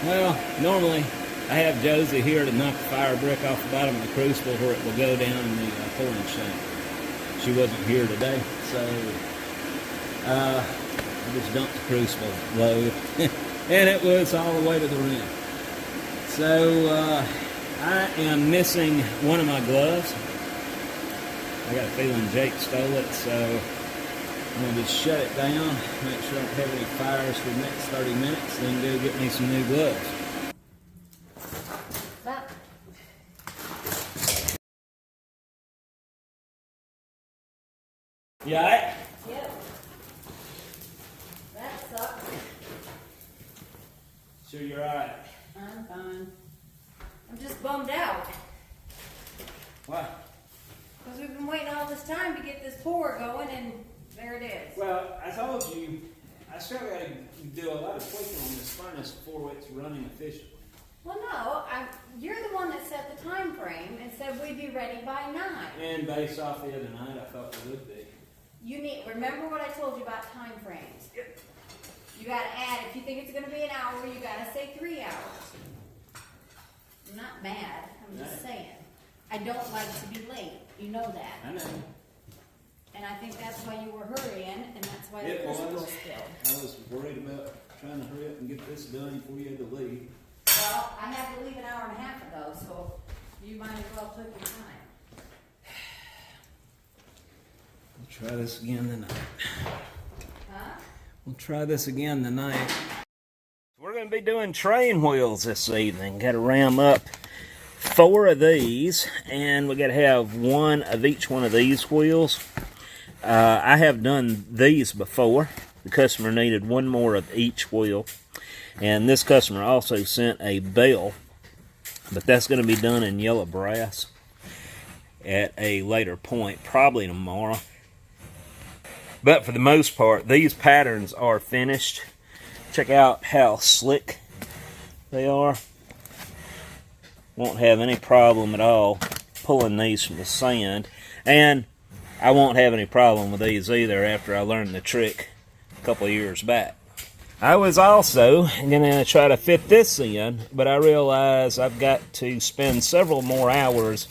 Well, normally I have Josie here to knock the fire brick off the bottom of the crucible where it will go down in the pouring shank. She wasn't here today, so I just dumped the crucible load, and it was all the way to the rim. So I am missing one of my gloves. I got a feeling Jake stole it, so I'm going to just shut it down, make sure I don't have any fires for the next 30 minutes, then go get me some new gloves. You alright? Yep. That sucks. Sure you're alright? I'm fine. I'm just bummed out. Why? Because we've been waiting all this time to get this pour going, and there it is. Well, I told you, I still got to do a lot of tweaking on this furnace before it's running efficiently. Well, no, you're the one that set the time frame and said we'd be ready by 9. And based off the other night, I thought we would be. Remember what I told you about time frames. You got to add, if you think it's going to be an hour, you got to say 3 hours. I'm not mad, I'm just saying. I don't like to be late, you know that. I know. And I think that's why you were hurrying, and that's why the crucible spilled. I was worried about trying to hurry up and get this done before you had to leave. Well, I had to leave an hour and a half ago, so you might as well take your time. We'll try this again tonight. Huh? We'll try this again tonight. We're going to be doing train wheels this evening. Got to ram up 4 of these, and we got to have 1 of each one of these wheels. I have done these before. The customer needed 1 more of each wheel, and this customer also sent a bell, but that's going to be done in yellow brass at a later point, probably tomorrow. But for the most part, these patterns are finished. Check out how slick they are. Won't have any problem at all pulling these from the sand. And I won't have any problem with these either after I learned the trick a couple of years back. I was also going to try to fit this in, but I realized I've got to spend several more hours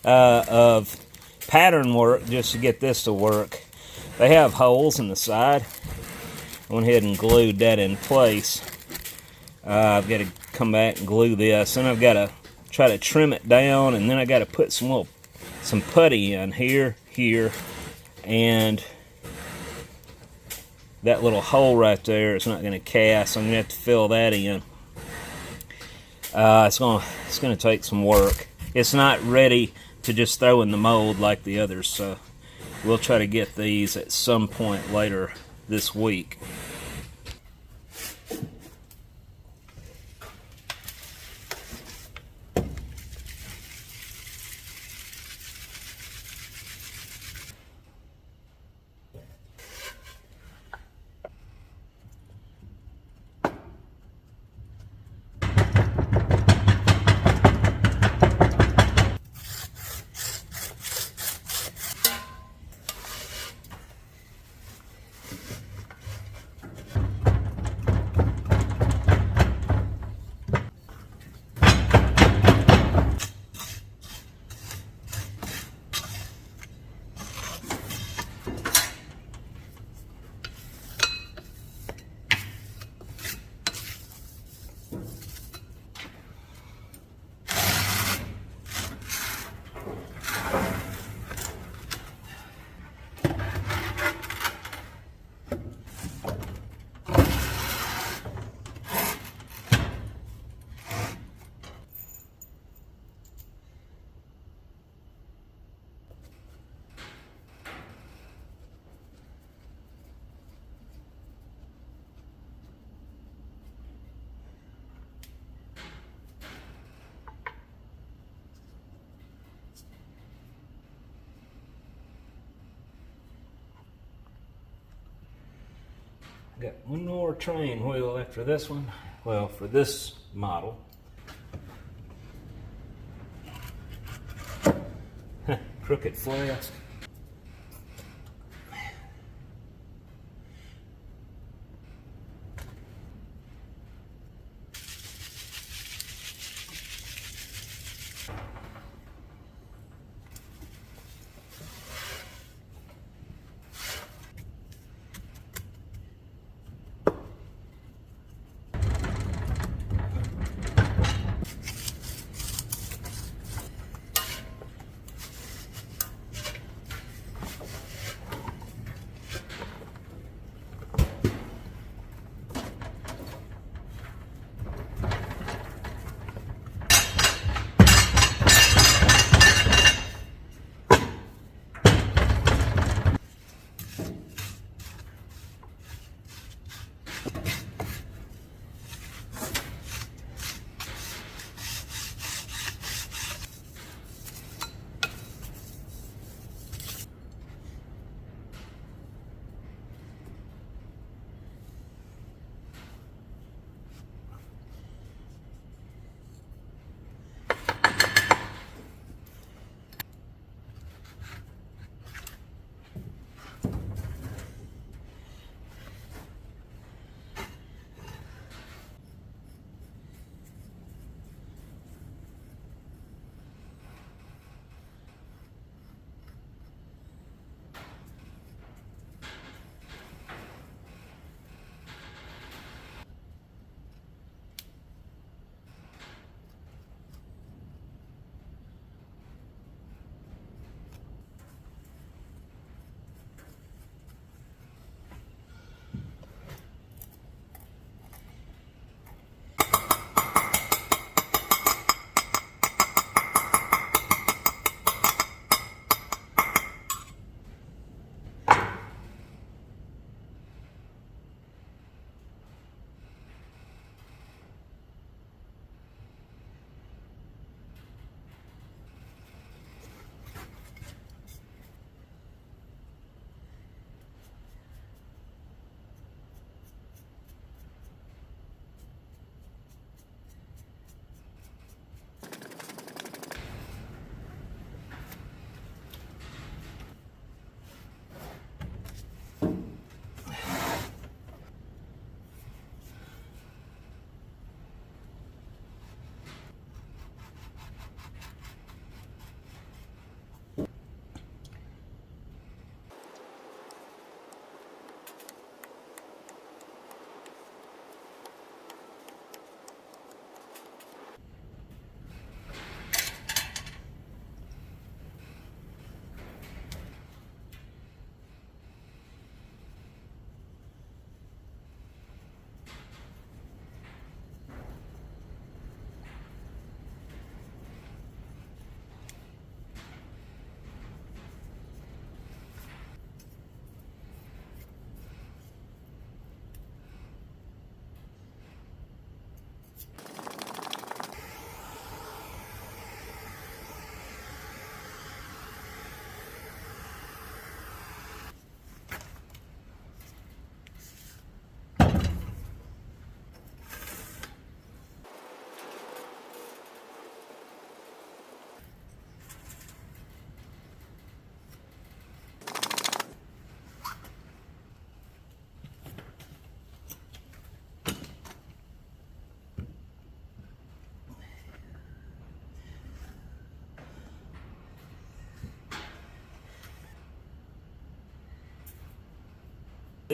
of pattern work just to get this to work. They have holes in the side. I went ahead and glued that in place. I've got to come back and glue this, and I've got to try to trim it down, and then I got to put some putty in here, and that little hole right there is not going to cast. I'm going to have to fill that in. It's going to take some work. It's not ready to just throw in the mold like the others, so we'll try to get these at some point later this week. Got 1 more train wheel after this one. Well, for this model. Crooked flask.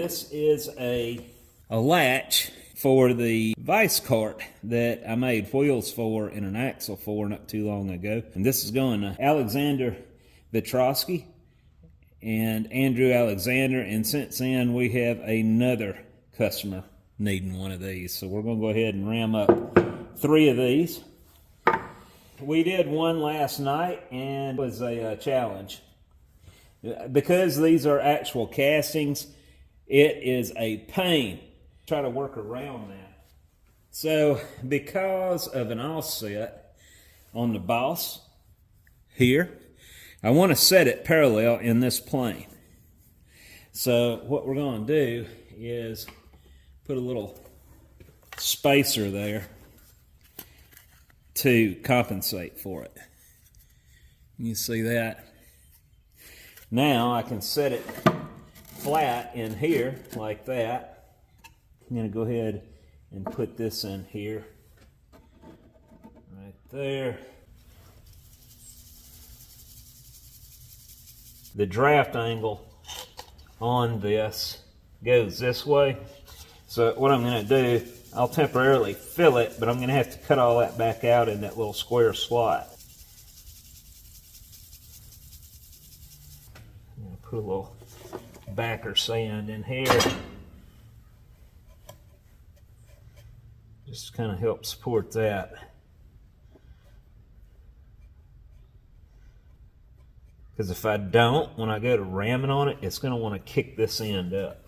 This is a latch for the vise cart that I made wheels for and an axle for not too long ago. And this is going to Alexander Vitrosky and Andrew Alexander. And since then, we have another customer needing one of these. So we're going to go ahead and ram up 3 of these. We did one last night and it was a challenge. Because these are actual castings, it is a pain to try to work around that. So because of an offset on the boss here, I want to set it parallel in this plane. So what we're going to do is put a little spacer there to compensate for it. You see that? Now I can set it flat in here like that. I'm going to go ahead and put this in here. Right there. The draft angle on this goes this way. So what I'm going to do, I'll temporarily fill it, but I'm going to have to cut all that back out in that little square slot. I'm going to put a little backer sand in here. Just kind of help support that. Because if I don't, when I go to ramming on it, it's going to want to kick this end up.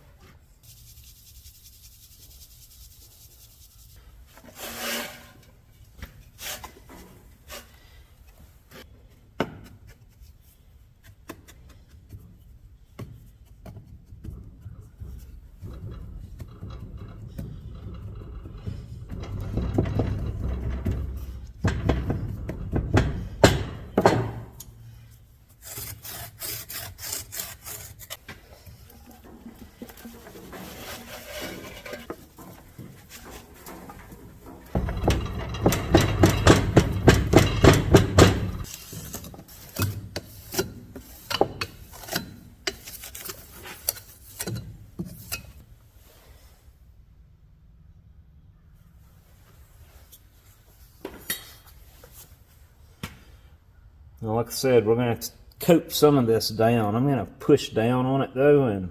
Now, like I said, we're going to coat some of this down. I'm going to push down on it though and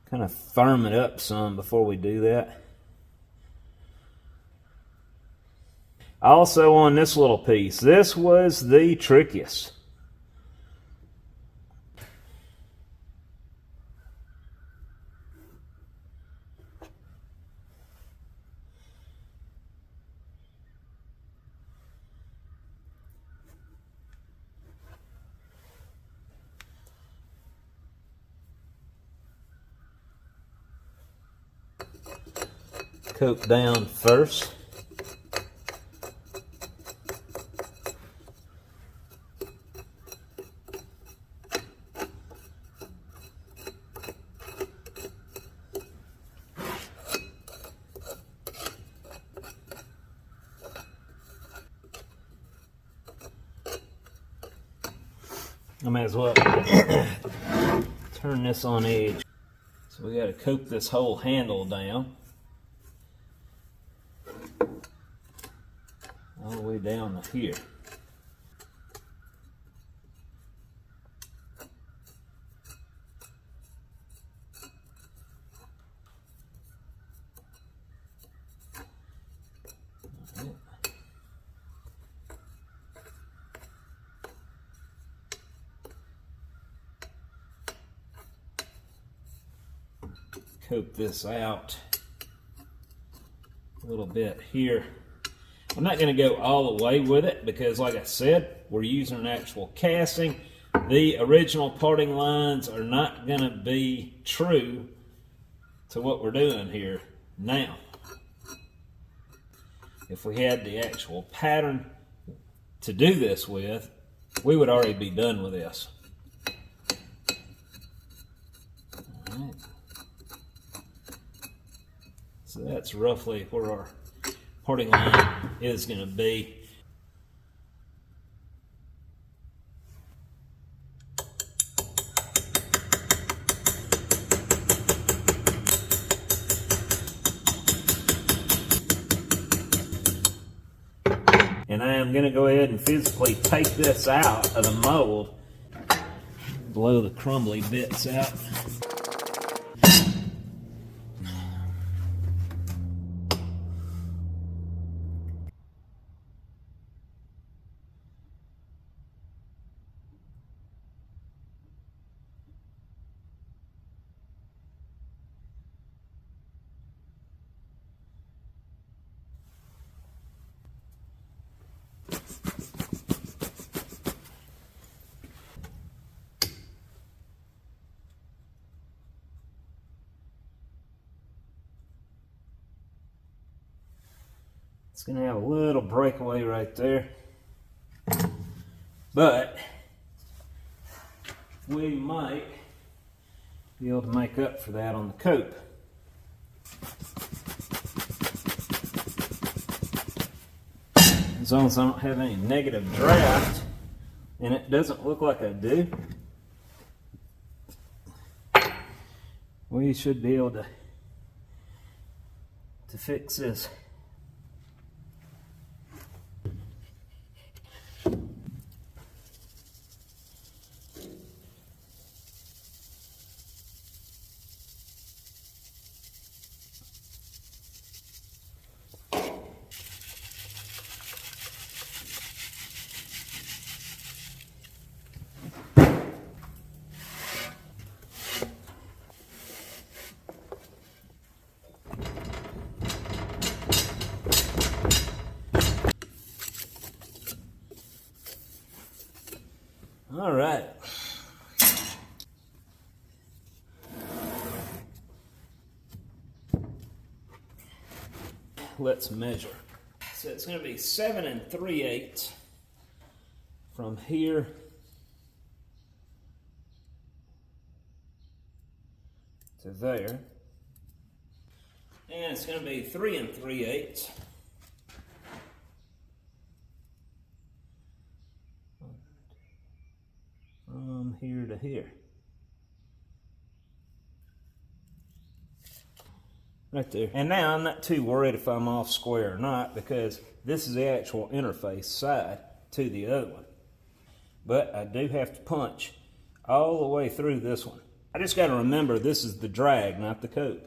kind of firm it up some before we do that. Also on this little piece, this was the trickiest. Coat down first. I might as well turn this on edge. So we got to coat this whole handle down. All the way down to here. Coat this out a little bit here. I'm not going to go all the way with it because, like I said, we're using an actual casting. The original parting lines are not going to be true to what we're doing here now. If we had the actual pattern to do this with, we would already be done with this. All right. So that's roughly where our parting line is going to be. And I am going to go ahead and physically take this out of the mold, blow the crumbly bits out. It's going to have a little breakaway right there, but we might be able to make up for that on the cope. As long as I don't have any negative draft, and it doesn't look like I do, we should be able to fix this. All right. Let's measure. So it's going to be 7 3/8 from here to there. And it's going to be 3 3/8 from here to here. Right there. And now I'm not too worried if I'm off square or not, because this is the actual interface side to the other one. But I do have to punch all the way through this one. I just got to remember this is the drag, not the cope.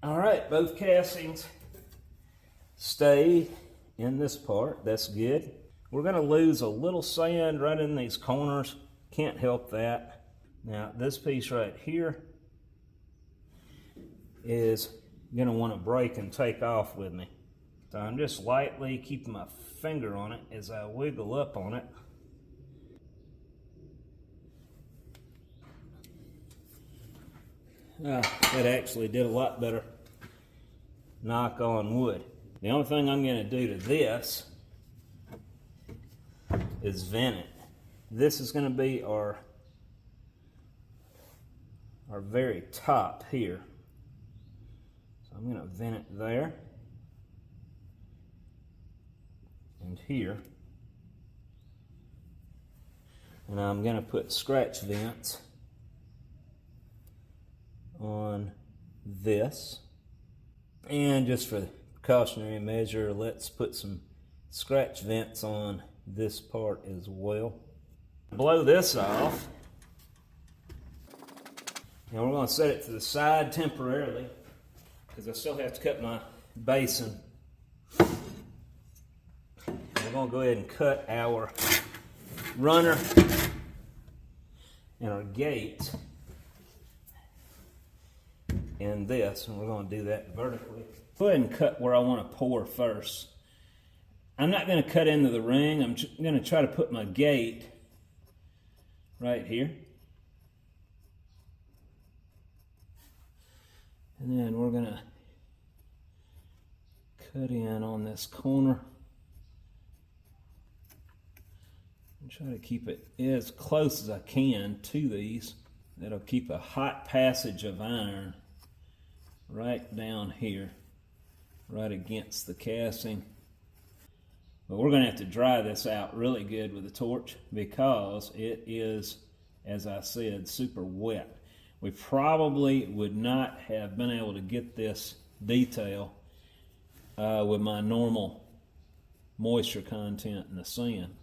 All right, both castings stay in this part. That's good. We're going to lose a little sand right in these corners. Can't help that. Now this piece right here is going to want to break and take off with me. So I'm just lightly keeping my finger on it as I wiggle up on it. That actually did a lot better. Knock on wood. The only thing I'm going to do to this is vent it. This is going to be our very top here. So I'm going to vent it there and here. And I'm going to put scratch vents on this. And just for the precautionary measure, let's put some scratch vents on this part as well. Blow this off. And we're going to set it to the side temporarily, because I still have to cut my basin. And we're going to go ahead and cut our runner and our gate in this, and we're going to do that vertically. Go ahead and cut where I want to pour first. I'm not going to cut into the ring. I'm going to try to put my gate right here. And then we're going to cut in on this corner and try to keep it as close as I can to these. That'll keep a hot passage of iron right down here, right against the casting. But we're going to have to dry this out really good with a torch, because it is, as I said, super wet. We probably would not have been able to get this detail with my normal moisture content in the sand.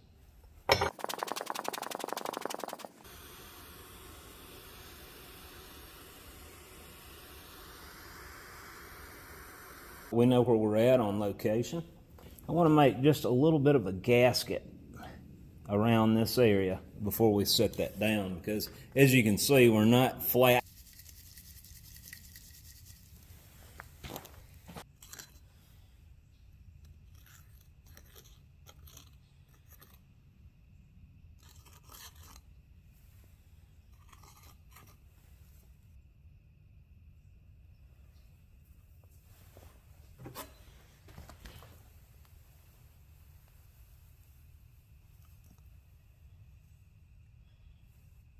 We know where we're at on location. I want to make just a little bit of a gasket around this area before we set that down, because as you can see, we're not flat.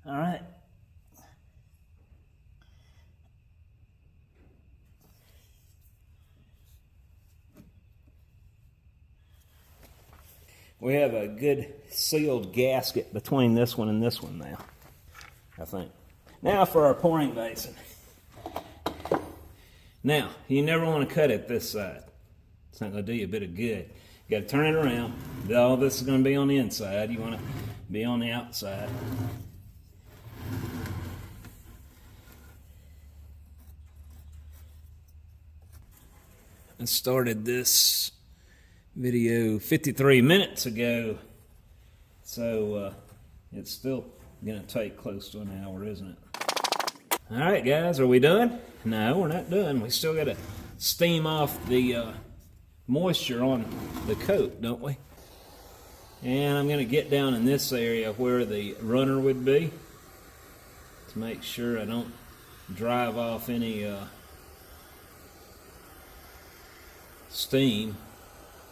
All right. We have a good sealed gasket between this one and this one now, I think. Now for our pouring basin. Now, you never want to cut it this side. It's not going to do you a bit of good. You got to turn it around. All this is going to be on the inside. You want to be on the outside. I started this video 53 minutes ago, so it's still going to take close to an hour, isn't it? All right, guys, are we done? No, we're not done. We still got to steam off the moisture on the coat, don't we? And I'm going to get down in this area where the runner would be to make sure I don't drive off any steam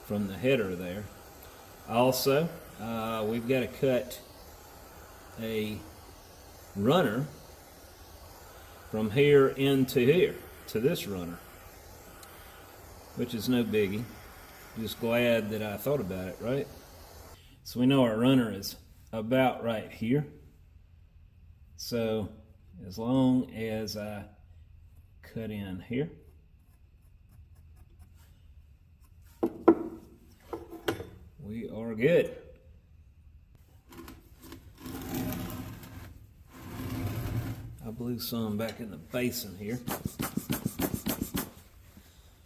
from the header there. Also, we've got to cut a runner from here into here to this runner, which is no biggie. Just glad that I thought about it, right? So we know our runner is about right here. So as long as I cut in here, we are good. I blew some back in the basin here.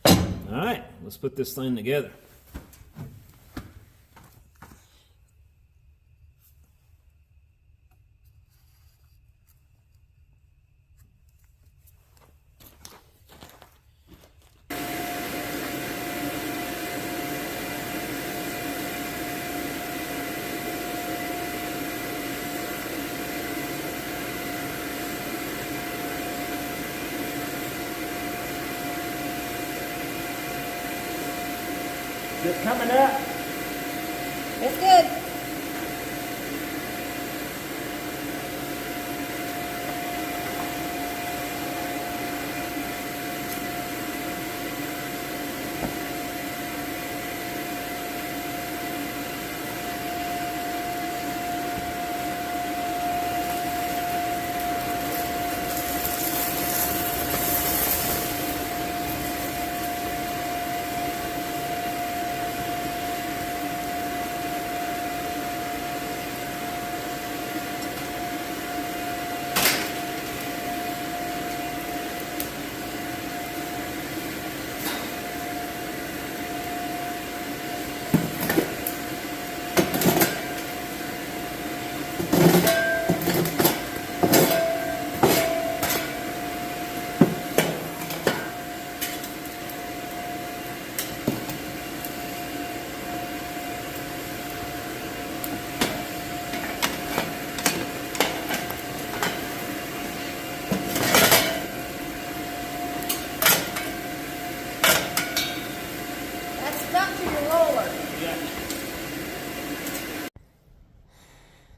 All right, let's put this thing together. Just coming up. It's good.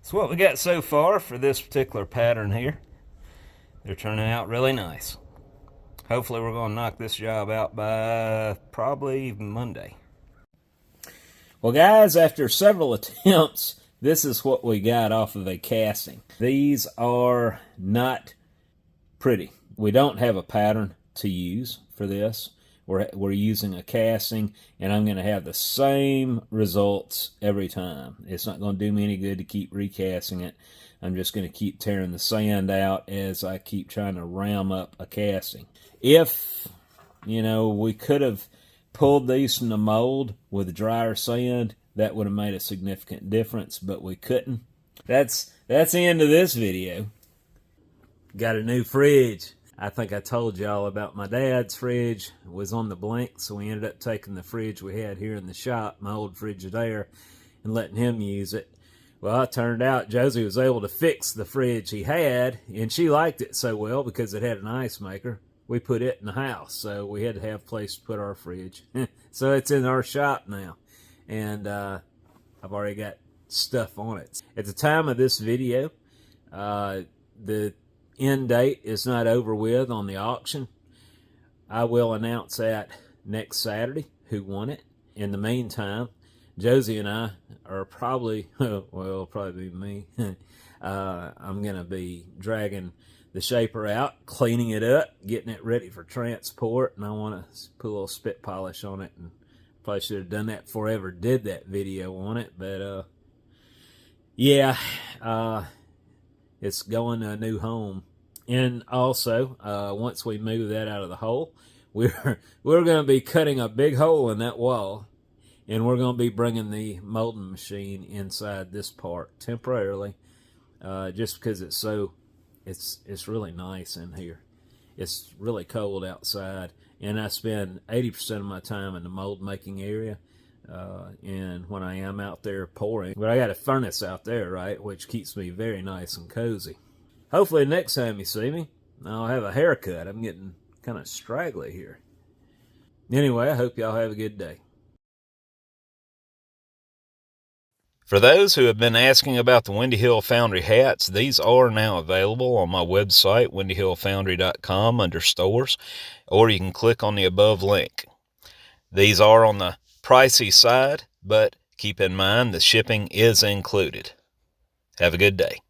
So what we got so far for this particular pattern here, they're turning out really nice. Hopefully we're going to knock this job out by probably Monday. Well guys, after several attempts, this is what we got off of a casting. These are not pretty. We don't have a pattern to use for this. we're using a casting, and I'm going to have the same results every time. It's not going to do me any good to keep recasting it. I'm just going to keep tearing the sand out as I keep trying to ram up a casting. If, we could have pulled these from the mold with drier sand, that would have made a significant difference, but we couldn't. That's the end of this video. Got a new fridge. I think I told y'all about my dad's fridge. It was on the blink, so we ended up taking the fridge we had here in the shop, my old Frigidaire, and letting him use it. Well, it turned out Josie was able to fix the fridge he had, and she liked it so well because it had an ice maker. We put it in the house, so we had to have a place to put our fridge. So it's in our shop now, and I've already got stuff on it. At the time of this video, the end date is not over with on the auction. I will announce that next Saturday who won it. In the meantime, Josie and I are probably, well, it'll probably be me. I'm going to be dragging the shaper out, cleaning it up, getting it ready for transport, and I want to put a little spit polish on it. And probably should have done that before I ever did that video on it, but yeah, it's going to a new home. And also, once we move that out of the hole, we're going to be cutting a big hole in that wall, and we're going to be bringing the molding machine inside this part temporarily, just because it's really nice in here. It's really cold outside, and I spend 80% of my time in the mold making area, and when I am out there pouring. But I got a furnace out there, right, which keeps me very nice and cozy. Hopefully next time you see me, I'll have a haircut. I'm getting kind of straggly here. Anyway, I hope y'all have a good day. For those who have been asking about the Windy Hill Foundry hats, these are now available on my website, windyhillfoundry.com, under stores, or you can click on the above link. These are on the pricey side, but keep in mind the shipping is included. Have a good day.